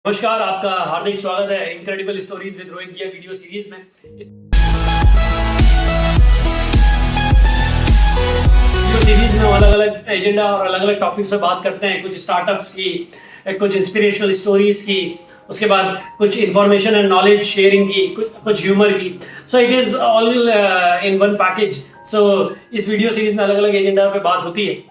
नमस्कार, आपका हार्दिक स्वागत है इनक्रेडिबल स्टोरीज विद रोहित की वीडियो सीरीज में। इस वीडियो सीरीज में अलग अलग एजेंडा और अलग अलग टॉपिक्स पे बात करते हैं, कुछ स्टार्टअप्स की, कुछ इंस्पिरेशनल स्टोरीज की, उसके बाद कुछ इंफॉर्मेशन एंड नॉलेज शेयरिंग की, कुछ ह्यूमर की। So it is all in one package. So इस वीडियो सीरीज में अलग अलग एजेंडा पे बात होती है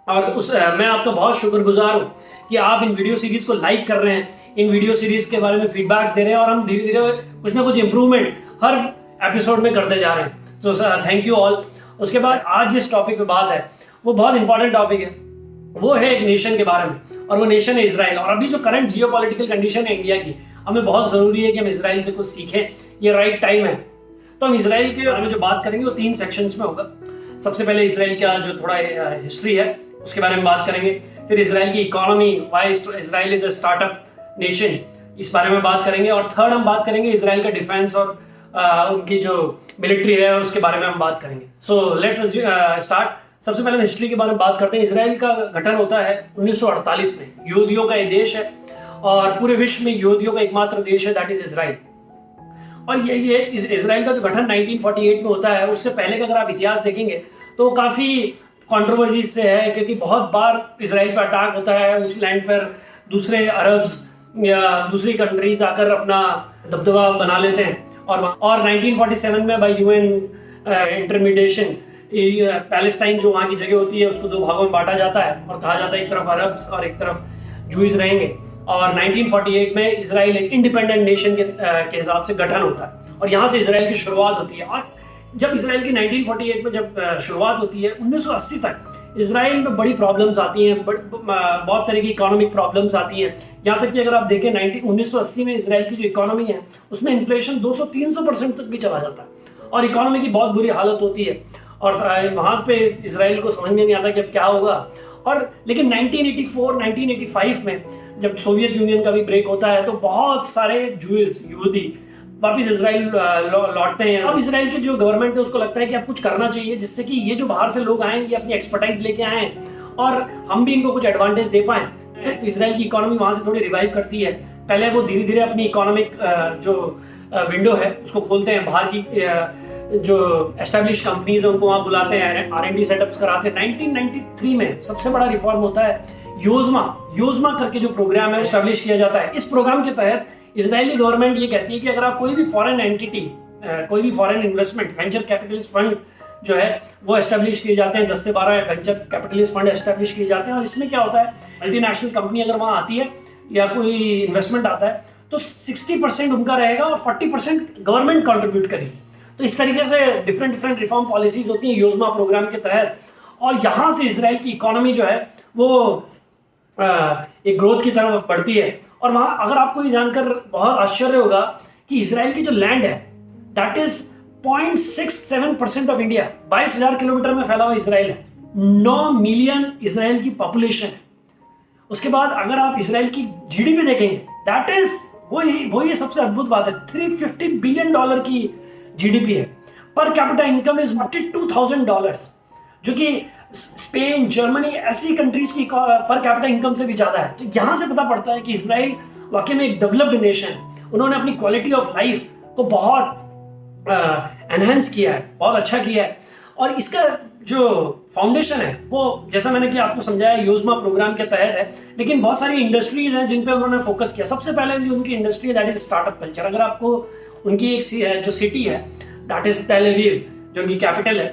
और मैं आपका बहुत शुक्रगुजार हूँ कि आप इन वीडियो सीरीज को लाइक कर रहे हैं, इन वीडियो सीरीज के बारे में फीडबैक्स दे रहे हैं और हम धीरे धीरे कुछ ना कुछ इम्प्रूवमेंट हर एपिसोड में करते जा रहे हैं। तो थैंक यू ऑल। उसके बाद आज जिस टॉपिक पे बात है वो बहुत इंपॉर्टेंट टॉपिक है, वो है एक नेशन के बारे में और वो नेशन है इजराइल। और अभी जो करंट जियोपॉलिटिकल कंडीशन है इंडिया की, हमें बहुत ज़रूरी है कि हम इजराइल से कुछ सीखें, ये राइट टाइम है। तो हम इजराइल के बारे में जो बात करेंगे वो 3 सेक्शंस में होगा। सबसे पहले इजराइल का जो थोड़ा हिस्ट्री है उसके बारे में बात करेंगे, फिर इजराइल की economy, why Israel is a startup nation, इस बारे में बात करेंगे, और थर्ड हम बात करेंगे इजराइल का डिफेंस और उनकी जो मिलिट्री है उसके बारे में हम बात करेंगे। So let's start. सबसे पहले हिस्ट्री के बारे में बात करते हैं। इजराइल का गठन होता है 1948 में। यहूदियों का ये देश है और पूरे विश्व में यहूदियों का एकमात्र देश है, दैट इज इजराइल। और ये इजराइल का जो गठन 1948 में होता है, उससे पहले का अगर आप इतिहास देखेंगे तो काफ़ी कंट्रोवर्सी से है, क्योंकि बहुत बार इजराइल पर अटैक होता है, उस लैंड पर दूसरे अरब्स या दूसरी कंट्रीज आकर अपना दबदबा बना लेते हैं। और 1947 में बाय यूएन इंटरमीडिएशन पैलेस्टाइन जो वहाँ की जगह होती है उसको 2 भागों में बांटा जाता है और कहा जाता है एक तरफ अरब्स और एक तरफ जूइस रहेंगे। और 1948 में इजराइल एक इंडिपेंडेंट नेशन के हिसाब से गठन होता है और यहाँ से इजराइल की शुरुआत होती है। और जब इजराइल की 1948 में जब शुरुआत होती है, 1980 तक इजराइल में बड़ी प्रॉब्लम्स आती हैं, बहुत तरह की इकोनॉमिक प्रॉब्लम्स आती हैं। यहाँ तक कि अगर आप देखें 1980 में इजराइल की जो इकोनॉमी है उसमें इन्फ्लेशन 200-300% तक भी चला जाता है और इकोनॉमी की बहुत बुरी हालत होती है। और वहाँ पे इजराइल को समझ में नहीं आता कि अब क्या होगा। और लेकिन 1985 में जब सोवियत यूनियन का भी ब्रेक होता है तो बहुत सारे जूइस, यहूदी वापिस इजराइल लौटते हैं। अब इजराइल की जो गवर्नमेंट है उसको लगता है कि अब कुछ करना चाहिए जिससे कि ये जो बाहर से लोग आए ये अपनी एक्सपर्टाइज लेके आए हैं और हम भी इनको कुछ एडवांटेज दे पाएं। तो इजराइल की इकोनॉमी वहाँ से थोड़ी रिवाइव करती है। पहले वो धीरे धीरे अपनी इकोनॉमिक जो विंडो है उसको खोलते हैं, बाहर की जो एस्टेब्लिश कंपनीज है उनको वहाँ बुलाते हैं, R&D सेटअप्स कराते हैं। 1993 में सबसे बड़ा रिफॉर्म होता है, योजना करके जो प्रोग्राम है एस्टेब्लिश किया जाता है। इस प्रोग्राम के तहत इजरायली गवर्नमेंट ये कहती है कि अगर आप कोई भी फॉरेन एंटिटी, कोई भी foreign investment, venture capitalist fund जो है वो एस्टेब्लिश किए जाते हैं, 10 से 12 वेंचर कैपिटलिस्ट फंड एस्टेब्लिश किए जाते हैं। और इसमें क्या होता है, मल्टीनेशनल कंपनी अगर वहाँ आती है या कोई इन्वेस्टमेंट आता है तो 60% उनका रहेगा और 40% गवर्नमेंट कॉन्ट्रीब्यूट करेगी। तो इस तरीके से डिफरेंट रिफॉर्म पॉलिसीज होती हैं योजना प्रोग्राम के तहत। और यहाँ से इजराइल की इकोनॉमी जो है वो एक ग्रोथ की तरफ बढ़ती है। और वहाँ अगर आपको ये जानकर बहुत आश्चर्य होगा कि इजराइल की जो लैंड है that is 0.67% of India, 22,000 kilometre में फैला हुआ इजराइल है, 9 मिलियन इजराइल की पॉपुलेशन है। उसके बाद अगर आप इजराइल की जीडीपी देखेंगे दैट इज वही सबसे अद्भुत बात है, $350 बिलियन की जीडीपी है। पर कैपिटा इनकम इज $42,000, जो कि स्पेन, जर्मनी ऐसी कंट्रीज की पर कैपिटा इनकम से भी ज्यादा है। तो यहाँ से पता पड़ता है कि इजराइल वाकई में एक डेवलप्ड नेशन है। उन्होंने अपनी क्वालिटी ऑफ लाइफ को बहुत एनहेंस किया है, बहुत अच्छा किया है। और इसका जो फाउंडेशन है वो जैसा मैंने कि आपको समझाया योजना प्रोग्राम के तहत है, लेकिन बहुत सारी इंडस्ट्रीज हैं जिन पे उन्होंने फोकस किया। सबसे पहले जो उनकी इंडस्ट्री है दैट इज स्टार्टअप कल्चर। अगर आपको उनकी एक जो सिटी है दैट इज टेल अवीव, जो उनकी कैपिटल है,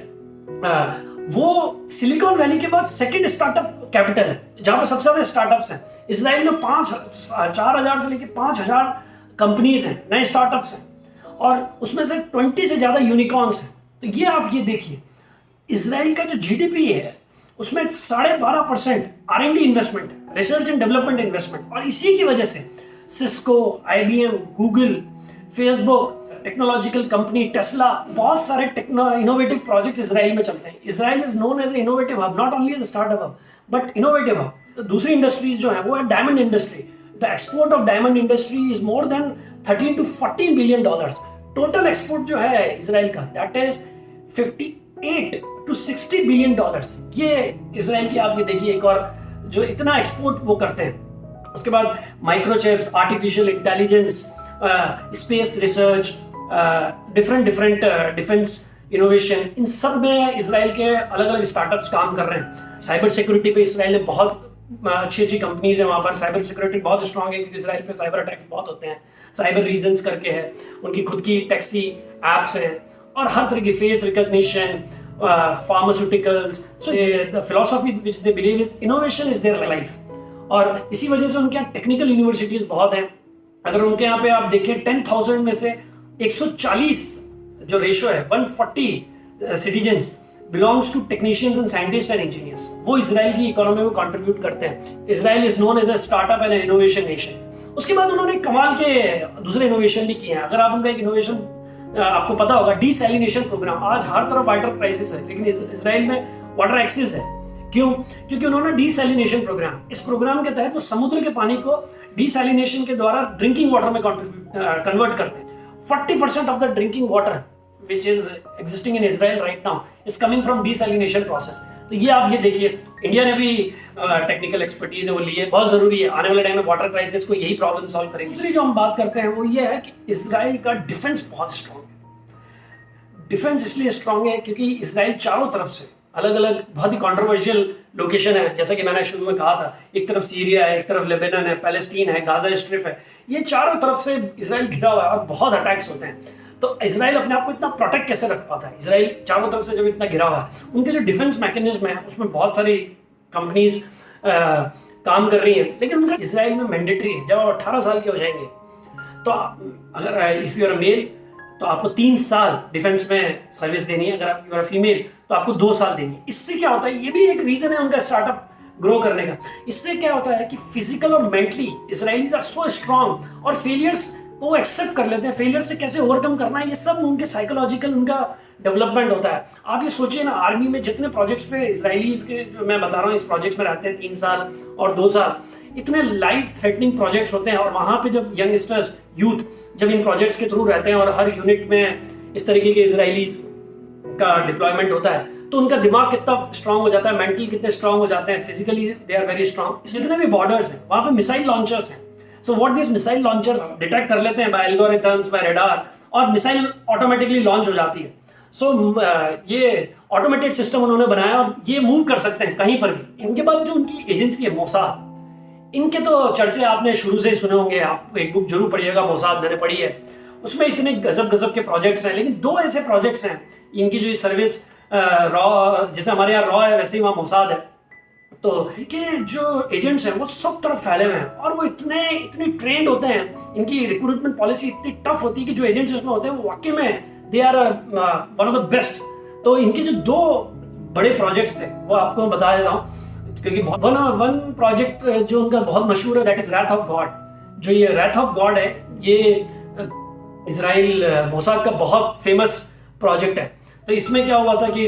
वो सिलिकॉन वैली के बाद सेकंड स्टार्टअप कैपिटल है जहां पर सबसे ज्यादा स्टार्टअप्स हैं। इजराइल में 4,000 से लेकर 5,000 कंपनीज हैं, नए स्टार्टअप्स हैं और उसमें से 20 से ज्यादा यूनिकॉर्न्स हैं। तो ये आप ये देखिए, इजराइल का जो जीडीपी है उसमें 12.5% R&D investment, research and development investment. और इसी की वजह से Cisco, IBM, Google, Facebook, technological company Tesla, बहुत सारे इनोवेटिव प्रोजेक्ट्स इजराइल में चलते हैं। Israel is known as innovative hub, not only as a startup hub but innovative hub. तो दूसरी इंडस्ट्रीज जो है वो है diamond industry. The export of diamond industry is more than $13 to 14 billion. Total export जो है इजराइल का that is $58 to 60 billion. ये इजराइल की आप ये देखिए एक और जो इतना एक्सपोर्ट वो करते हैं। उसके बाद microchips, artificial intelligence, space research, different defence innovation, इन सब में इसराइल के अलग अलग स्टार्टअप्स काम कर रहे हैं। साइबर सिक्योरिटी पे इसराइल ने बहुत अच्छी अच्छी कंपनीज है वहाँ पर। साइबर सिक्योरिटी बहुत स्ट्रांग है क्योंकि इसराइल पे साइबर अटैक्स बहुत होते हैं। साइबर रीजन्स करके है, उनकी खुद की टैक्सी एप्स हैं और हर तरह की face recognition, pharmaceuticals. So the philosophy which they believe is innovation is their life, और इसी वजह से उनके यहाँ टेक्निकल यूनिवर्सिटीज बहुत हैं। अगर उनके यहाँ पे आप देखें 10,000 में से 140 जो रेशो है 140 citizens belongs to technicians and scientist and engineers, वो इसराइल की इकोनॉमी में कंट्रीब्यूट करते हैं। Israel is known as a startup and innovation nation. उसके बाद उन्होंने कमाल के दूसरे इनोवेशन भी किए हैं। अगर आप उनका एक इनोवेशन आपको पता होगा, डीसैलिनेशन प्रोग्राम। आज हर तरफ वाटर क्राइसिस है, लेकिन इसराइल में वाटर एक्सेस है। क्यों? क्योंकि उन्होंने डीसैलिनेशन प्रोग्राम, इस प्रोग्राम के तहत वो समुद्र के पानी को डीसैलिनेशन के द्वारा ड्रिंकिंग वाटर में कन्वर्ट करते हैं। 40% of the drinking water which is existing in Israel right now is coming from desalination process। तो ये आप ये देखिए, इंडिया ने भी टेक्निकल एक्सपर्टीज है वो लिए, बहुत जरूरी है। आने वाले टाइम में वाटर क्राइसिस को यही प्रॉब्लम सॉल्व करेंगे। दूसरी जो हम बात करते हैं वो ये है कि इसराइल का डिफेंस बहुत स्ट्रांग है। डिफेंस इसलिए स्ट्रांग है क्योंकि इसराइल चारों तरफ से अलग अलग बहुत ही कॉन्ट्रोवर्शियल लोकेशन है। जैसा कि मैंने शुरू में कहा था, एक तरफ सीरिया है, एक तरफ लेबनान है, पैलेस्टीन है, गाजा स्ट्रिप है। ये चारों तरफ से इसराइल घिरा हुआ है और बहुत अटैक्स होते हैं। तो इसराइल अपने आप को इतना प्रोटेक्ट कैसे रख पाता है? इसराइल चारों तरफ से जब इतना घिरा हुआ है, उनके जो डिफेंस मैकेनिज्म है उसमें बहुत सारी कंपनीज काम कर रही हैं, लेकिन उनका इसराइल में मैंडेटरी है। जब आप 18 साल के हो जाएंगे तो अगर इफ यू आर मेल तो आपको 3 साल डिफेंस में सर्विस देनी है। अगर आप यू आर फीमेल तो आपको 2 साल देनी है। इससे क्या होता है, ये भी एक रीजन है उनका स्टार्टअप ग्रो करने का। इससे क्या होता है कि फिजिकल और mentally Israelis are so strong, और फेलियर्स वो एक्सेप्ट कर लेते हैं। फेलियर से कैसे ओवरकम करना है, ये सब उनके साइकोलॉजिकल उनका डेवलपमेंट होता है। आप ये सोचिए ना, आर्मी में जितने प्रोजेक्ट्स पे इसराइलीज के जो मैं बता रहा हूँ इस प्रोजेक्ट्स में रहते हैं 3 साल और 2 साल, इतने लाइफ थ्रेटनिंग प्रोजेक्ट्स होते हैं। और वहाँ पे जब यंगस्टर्स, यूथ जब इन प्रोजेक्ट्स के थ्रू रहते हैं और हर यूनिट में इस तरीके के इसराइलीज का डिप्लॉयमेंट होता है, तो उनका दिमाग कितना स्ट्रांग हो जाता है, मेंटल कितने स्ट्रांग हो जाते हैं, physically they are very strong. जितने भी बॉर्डर्स हैं वहाँ पे मिसाइल लॉन्चर्स हैं। So what these missile launchers detect कर लेते हैं by algorithms, by radar, और मिसाइल ऑटोमेटिकली लॉन्च हो जाती है। So ये ऑटोमेटेड सिस्टम उन्होंने बनाया और ये मूव कर सकते हैं कहीं पर भी। इनके बाद जो उनकी एजेंसी है मोसाद, इनके तो चर्चे आपने शुरू से ही सुने होंगे। आप एक बुक जरूर पढ़िएगा, मोसाद मैंने पढ़ी है। उसमें इतने गजब के प्रोजेक्ट्स हैं, लेकिन 2 ऐसे प्रोजेक्ट्स हैं इनकी जो सर्विस रॉ, जैसे हमारे यहाँ रॉ है वैसे ही वहाँ मोसाद है। तो इनके जो एजेंट्स हैं वो सब तरफ फैले हुए हैं और वो इतने ट्रेंड होते हैं। इनकी रिक्रूटमेंट पॉलिसी इतनी टफ होती है कि जो एजेंट्स इसमें होते हैं वो वाकई में they are one of the best. तो इनके जो 2 बड़े प्रोजेक्ट्स थे वो आपको मैं बता देता हूँ, क्योंकि वन प्रोजेक्ट जो उनका बहुत मशहूर है, that is wrath of God. जो ये रैथ ऑफ गॉड है, ये इसराइल मोसाद का बहुत फेमस प्रोजेक्ट है। तो इसमें क्या हुआ था कि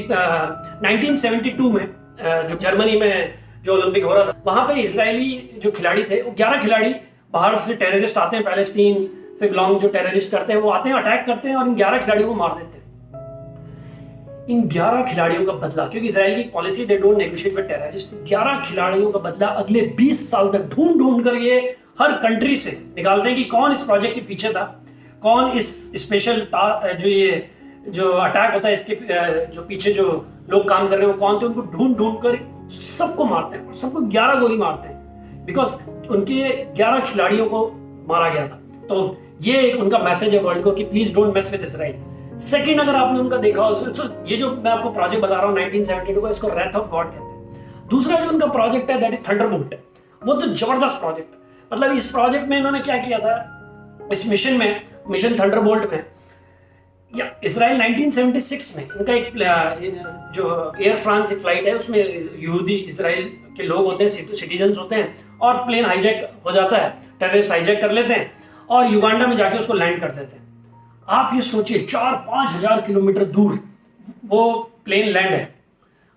1972 में जो जर्मनी में जो ओलंपिक हो रहा था, वहां पे इजरायली जो खिलाड़ी थे, वो 11 खिलाड़ी, बाहर से टेररिस्ट आते हैं, पैलेस्टीन से बिलोंग जो टेररिस्ट करते हैं वो आते हैं, अटैक करते हैं और इन 11 खिलाड़ियों को मार देते हैं। इन 11 खिलाड़ियों का बदला, क्योंकि इजराइल की policy they don't negotiate with terrorist, 11 खिलाड़ियों का बदला अगले 20 साल तक ढूंढ कर ये हर कंट्री से निकालते हैं कि कौन इस प्रोजेक्ट के पीछे था, कौन इस स्पेशल जो अटैक होता है इसके जो पीछे जो लोग काम कर रहे हैं वो कौन थे। उनको ढूंढ कर सबको मारते हैं और सबको 11 गोली मारते हैं, बिकॉज उनके 11 खिलाड़ियों को मारा गया था। तो ये एक उनका मैसेज है वर्ल्ड को कि please don't mess with Israel. Second, अगर आपने उनका देखा हो तो ये जो मैं आपको प्रोजेक्ट बता रहा हूँ 1972 का, इसको रैथ ऑफ गॉड कहते हैं। दूसरा जो उनका प्रोजेक्ट है दैट इज थंडरबोल्ट। वो तो जबरदस्त प्रोजेक्ट, मतलब इस प्रोजेक्ट में इन्होंने क्या किया था, इस मिशन में, मिशन थंडरबोल्ट में, या इसराइल 1976 में इनका एक जो एयर फ्रांस एक फ्लाइट है उसमें यहूदी इसराइल के लोग होते हैं, सिटीजन्स होते हैं, और प्लेन हाईजैक हो जाता है, टेररिस्ट हाईजैक कर लेते हैं और युगांडा में जाके उसको लैंड कर देते हैं। आप ये सोचिए 4-5 हजार किलोमीटर दूर वो प्लेन लैंड है,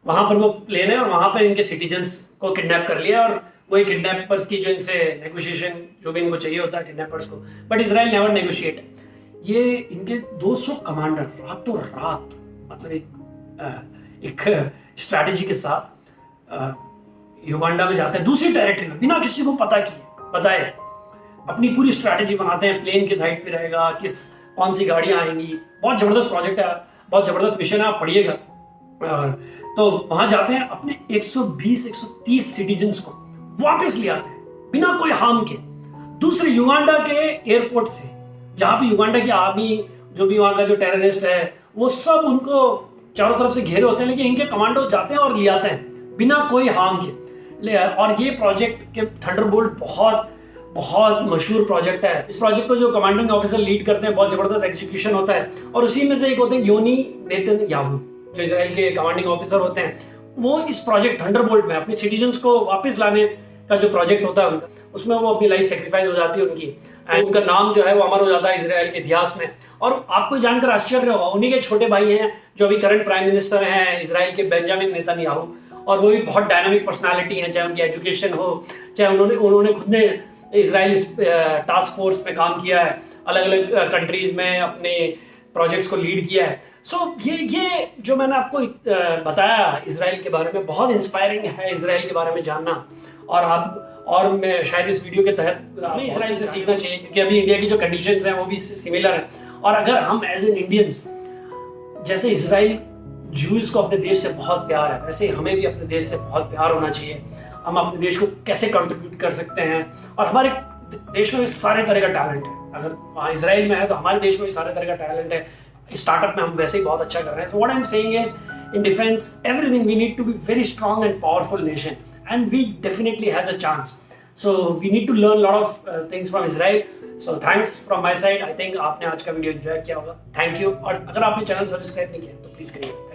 वहां पर वो प्लेन है और वहां पर इनके सिटीजन्स को किडनैप कर लिया और वही किडनैपर्स की जो इनसे नेगोशिएशन जो भी इनको चाहिए होता है किडनैपर्स को, बट इसराइल नेवर नेगोशिएट। ये इनके 200 कमांडर रातों रात, मतलब एक स्ट्रैटेजी के साथ युगांडा में जाते हैं, दूसरी टेरिटरी में, बिना किसी को पता किए, बताए, अपनी पूरी स्ट्रैटेजी बनाते हैं, प्लेन किस हाइट पे रहेगा, कौन सी गाड़ियां आएंगी। बहुत जबरदस्त प्रोजेक्ट है, बहुत जबरदस्त मिशन है, आप पढ़िएगा। तो वहां जाते हैं, अपने 120-130 सिटीजन्स को वापस ले आते हैं बिना कोई हार्म के, दूसरे युगांडा के एयरपोर्ट से, जहां पे युगांडा की आर्मी, जो भी वहां का जो टेररिस्ट है, वो सब उनको चारों तरफ से घेरे होते हैं, लेकिन इनके कमांडो जाते हैं और ले आते हैं बिना कोई हार्म के। और ये प्रोजेक्ट के थंडरबोल्ट बहुत बहुत मशहूर प्रोजेक्ट है। इस प्रोजेक्ट को जो कमांडिंग ऑफिसर लीड करते हैं, बहुत जबरदस्त एग्जीक्यूशन होता है। और उसी में से एक होते हैं योनी नेतन्याहू, जो इजराइल के कमांडिंग ऑफिसर होते हैं। वो इस प्रोजेक्ट थंडरबोल्ट में अपने सिटीजन्स को वापस लाने का जो प्रोजेक्ट होता है उनका, उसमें वो अपनी लाइफ सेक्रीफाइस हो जाती है उनकी, एंड उनका नाम जो है वो अमर हो जाता है इजराइल के इतिहास में। और आपको जानकर आश्चर्य होगा, उन्हीं के छोटे भाई हैं जो अभी करंट प्राइम मिनिस्टर हैं इजराइल के, बेंजामिन नेतन्याहू। और वो भी बहुत डायनामिक पर्सनालिटी हैं, चाहे उनकी एजुकेशन हो, चाहे उन्होंने खुद ने इजराइल टास्क फोर्स में काम किया है, अलग अलग कंट्रीज में अपने प्रोजेक्ट्स को लीड किया है। सो ये जो मैंने आपको बताया इजराइल के बारे में, बहुत इंस्पायरिंग है इजराइल के बारे में जानना। और मैं शायद इस वीडियो के तहत हमें इजराइल से सीखना चाहिए, क्योंकि अभी इंडिया की जो कंडीशंस हैं वो भी सिमिलर हैं। और अगर हम एज एन इंडियंस, जैसे इजराइल ज्यूज को अपने देश से बहुत प्यार है, वैसे हमें भी अपने देश से बहुत प्यार होना चाहिए। हम अपने देश को कैसे कंट्रीब्यूट कर सकते हैं, और हमारे देश में भी सारे तरह का टैलेंट है। अगर वहाँ इजराइल में है तो हमारे देश में भी सारे तरह का टैलेंट है। स्टार्टअप में हम वैसे ही बहुत अच्छा कर रहे हैं। So what I am saying is, in defence everything we need to be very strong and powerful nation, and we definitely has a chance. So we need to learn lot of things from Israel. So thanks from my side. I think आपने आज का video enjoy किया होगा। Thank you. और अगर आपने channel subscribe नहीं किया तो प्लीज करिए।